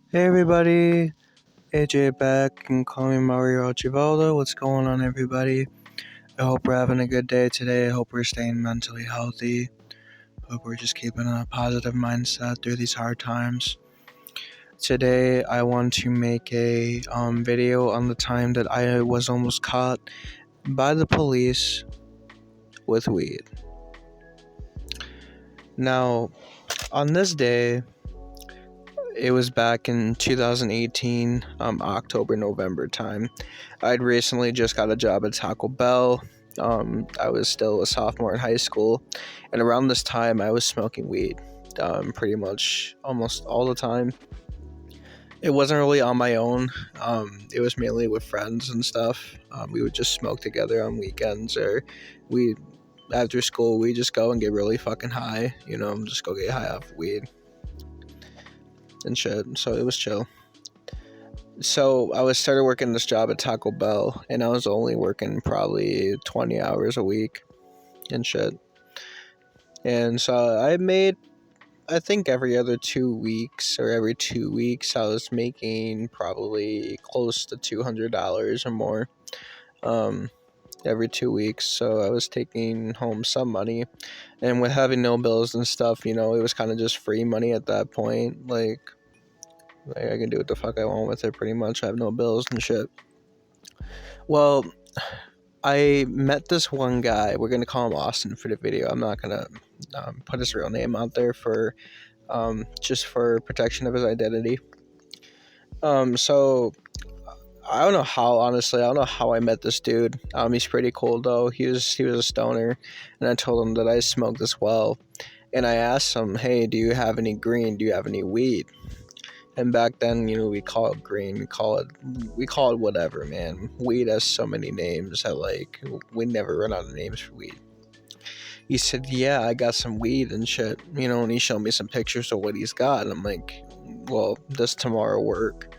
Hey everybody, AJ back and call me Mario Archivaldo. What's going on, everybody? I hope we're having a good day today. I hope we're staying mentally healthy. Hope we're just keeping a positive mindset through these hard times. Today, I want to make a video on the time that I was almost caught by the police with weed. Now, on this day, it was back in 2018, October, November time. I'd recently just got a job at Taco Bell. I was still a sophomore in high school, and around this time, I was smoking weed pretty much almost all the time. It wasn't really on my own. It was mainly with friends and stuff. We would just smoke together on weekends, or we after school we just go and get really fucking high. Just go get high off weed and shit. So it was chill. So I was started working this job at Taco Bell, and I was only working probably 20 hours a week and shit. And so I think every other 2 weeks or every 2 weeks, I was making probably close to $200 or more every 2 weeks. So I was taking home some money, and with having no bills and stuff, it was kind of just free money at that point. Like I can do what the fuck I want with it pretty much. I have no bills and shit. Well, I met this one guy. We're going to call him Austin for the video. I'm not going to put his real name out there for just for protection of his identity. So I don't know how, honestly. I don't know how I met this dude. He's pretty cool though. He was a stoner, and I told him that I smoked as well. And I asked him, "Hey, do you have any green? Do you have any weed?" And back then, we call it green. We call it whatever, man. Weed has so many names that we never run out of names for weed. He said, "Yeah, I got some weed and shit," and he showed me some pictures of what he's got. And I'm like, "Well, does tomorrow work?"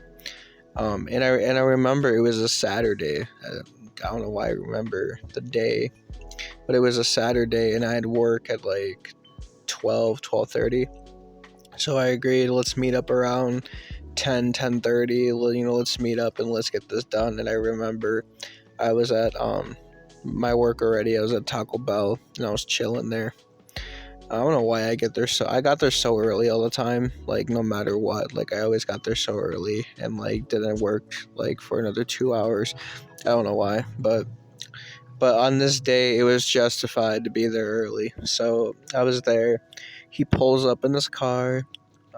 And I remember it was a Saturday. I don't know why I remember the day, but it was a Saturday, and I had work at like 12:30. So I agreed, let's meet up around 10:30. Let's meet up and let's get this done. And I remember I was at my work already. I was at Taco Bell, and I was chilling there. I don't know why I got there so early all the time. Like, no matter what, like I always got there so early, and like didn't work like for another 2 hours. I don't know why, but on this day it was justified to be there early. So I was there. He pulls up in his car.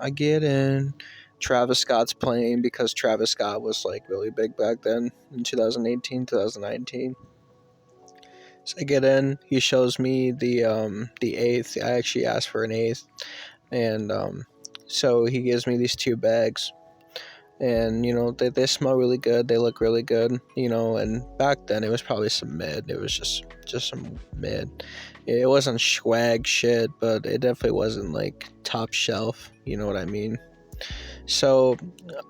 I get in. Travis Scott's playing because Travis Scott was like really big back then in 2018, 2019. So I get in. He shows me the eighth. I actually asked for an eighth, and so he gives me these two bags. And they smell really good. They look really good. And back then it was probably some mid. It was just some mid. It wasn't swag shit, but it definitely wasn't like top shelf. You know what I mean? So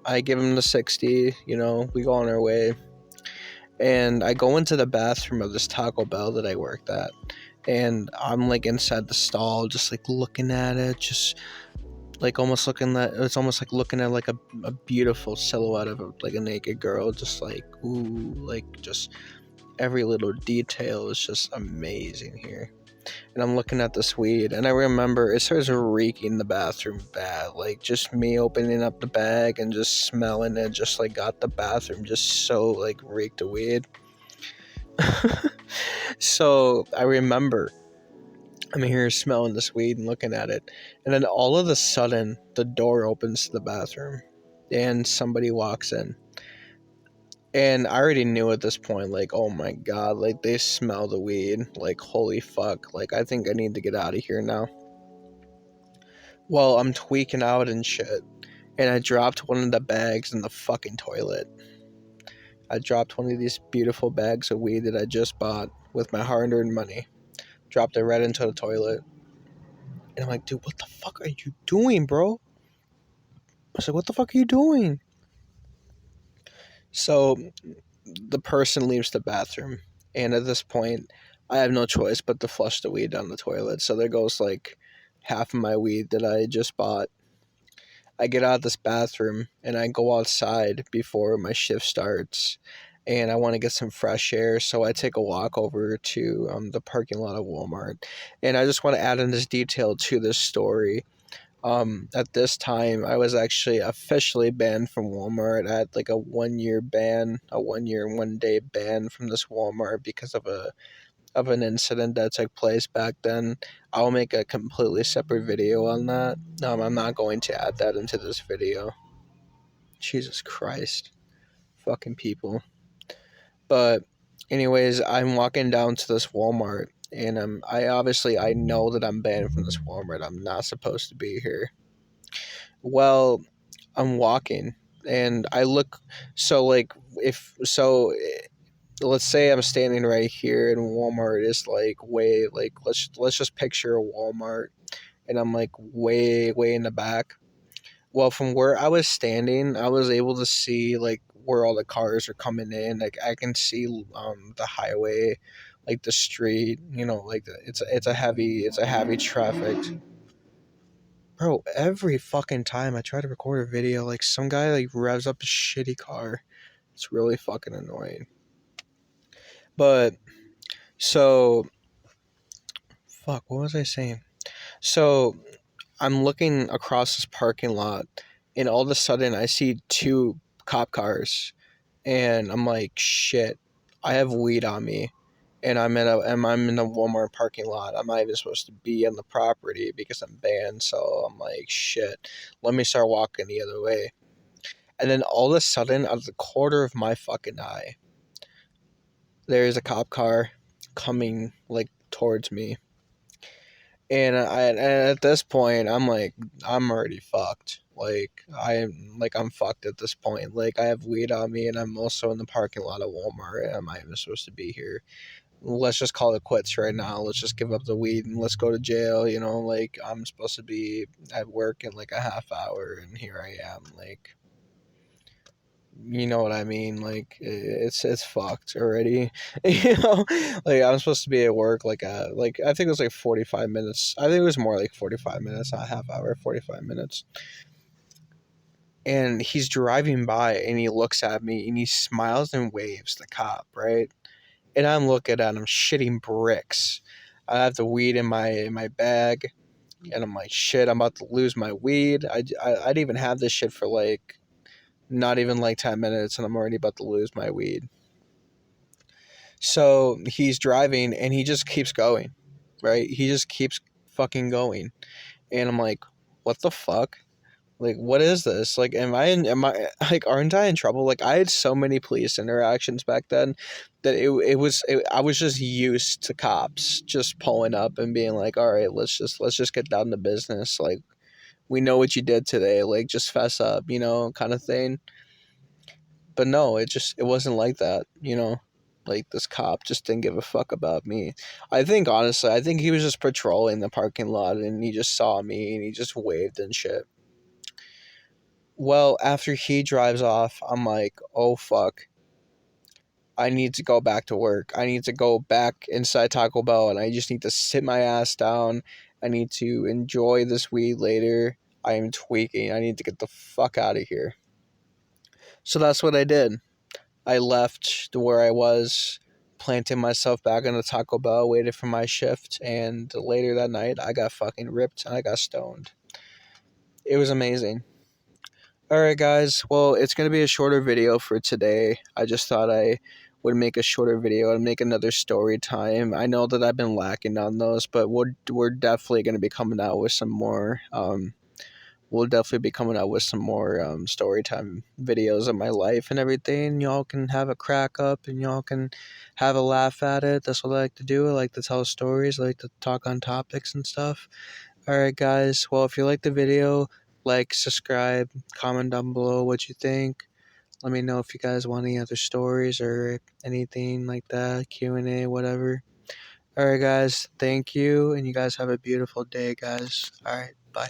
I give him the 60. We go on our way, and I go into the bathroom of this Taco Bell that I worked at, and I'm like inside the stall, just like looking at it, just like almost looking at it's almost like looking at like a beautiful silhouette of like a naked girl, just like ooh, like just every little detail is just amazing here. And I'm looking at this weed, and I remember it starts reeking the bathroom bad. Like just me opening up the bag and just smelling it, just like got the bathroom just so like reeked of weed. So I remember I'm here smelling this weed and looking at it, and then all of a sudden the door opens to the bathroom, and somebody walks in. And I already knew at this point, like, oh my god, like they smell the weed, like holy fuck, like I think I need to get out of here now. Well, I'm tweaking out and shit, and I dropped one of the bags in the fucking toilet. I dropped one of these beautiful bags of weed that I just bought with my hard-earned money. Dropped it right into the toilet. And I'm like, dude, what the fuck are you doing, bro? I was like, what the fuck are you doing? So the person leaves the bathroom, and at this point, I have no choice but to flush the weed down the toilet. So there goes like half of my weed that I just bought. I get out of this bathroom and I go outside before my shift starts, and I want to get some fresh air. So I take a walk over to the parking lot of Walmart, and I just want to add in this detail to this story. At this time, I was actually officially banned from Walmart. I had like a 1 year ban, a 1 year, 1 day ban from this Walmart because of an incident that took place back then. I'll make a completely separate video on that. I'm not going to add that into this video. Jesus Christ. Fucking people. But anyways, I'm walking down to this Walmart, and I know that I'm banned from this Walmart. I'm not supposed to be here. Well, I'm walking and I look, so like if so let's say I'm standing right here and Walmart is like way, like let's just picture a Walmart, and I'm like way in the back. Well, from where I was standing, I was able to see like where all the cars are coming in. Like I can see the highway, like the street, like it's a heavy traffic. Bro, every fucking time I try to record a video, like some guy like revs up a shitty car. It's really fucking annoying. But so fuck, what was I saying? So I'm looking across this parking lot, and all of a sudden I see two cop cars, and I'm like, shit, I have weed on me. And I'm in a Walmart parking lot. I'm not even supposed to be on the property because I'm banned. So I'm like, shit. Let me start walking the other way. And then all of a sudden, out of the corner of my fucking eye, there's a cop car coming like towards me. And at this point, I'm like, I'm already fucked. I'm fucked at this point. Like I have weed on me, and I'm also in the parking lot of Walmart. And I'm not even supposed to be here. Let's just call it quits right now. Let's just give up the weed and let's go to jail. Like I'm supposed to be at work in like a half hour, and here I am. Like, you know what I mean? Like it's fucked already. Like I'm supposed to be at work like I think it was like 45 minutes. I think it was more like 45 minutes, not a half hour, 45 minutes. And he's driving by and he looks at me and he smiles and waves, the cop, right? And I'm looking at him shitting bricks. I have the weed in my bag, and I'm like, shit, I'm about to lose my weed. I'd even have this shit for like not even like 10 minutes, and I'm already about to lose my weed. So he's driving and he just keeps going, right? He just keeps fucking going. And I'm like, what the fuck? Like, what is this? Like, like, aren't I in trouble? Like, I had so many police interactions back then that I was just used to cops just pulling up and being like, all right, let's just get down to business. Like, we know what you did today. Like, just fess up, kind of thing. But no, it wasn't like that. Like, this cop just didn't give a fuck about me. Honestly, I think he was just patrolling the parking lot and he just saw me and he just waved and shit. Well, after he drives off, I'm like, oh fuck. I need to go back to work. I need to go back inside Taco Bell and I just need to sit my ass down. I need to enjoy this weed later. I am tweaking. I need to get the fuck out of here. So that's what I did. I left to where I was, planted myself back on the Taco Bell, waited for my shift, and later that night I got fucking ripped and I got stoned. It was amazing. Alright, guys. Well, it's going to be a shorter video for today. I just thought I would make a shorter video and make another story time. I know that I've been lacking on those, but we're definitely going to be coming out with some more. We'll definitely be coming out with some more story time videos of my life and everything. Y'all can have a crack up and y'all can have a laugh at it. That's what I like to do. I like to tell stories. I like to talk on topics and stuff. Alright, guys. Well, if you like the video, like, subscribe, comment down below what you think. Let me know if you guys want any other stories or anything like that, Q&A, whatever. Alright, guys. Thank you, and you guys have a beautiful day, guys. Alright, bye.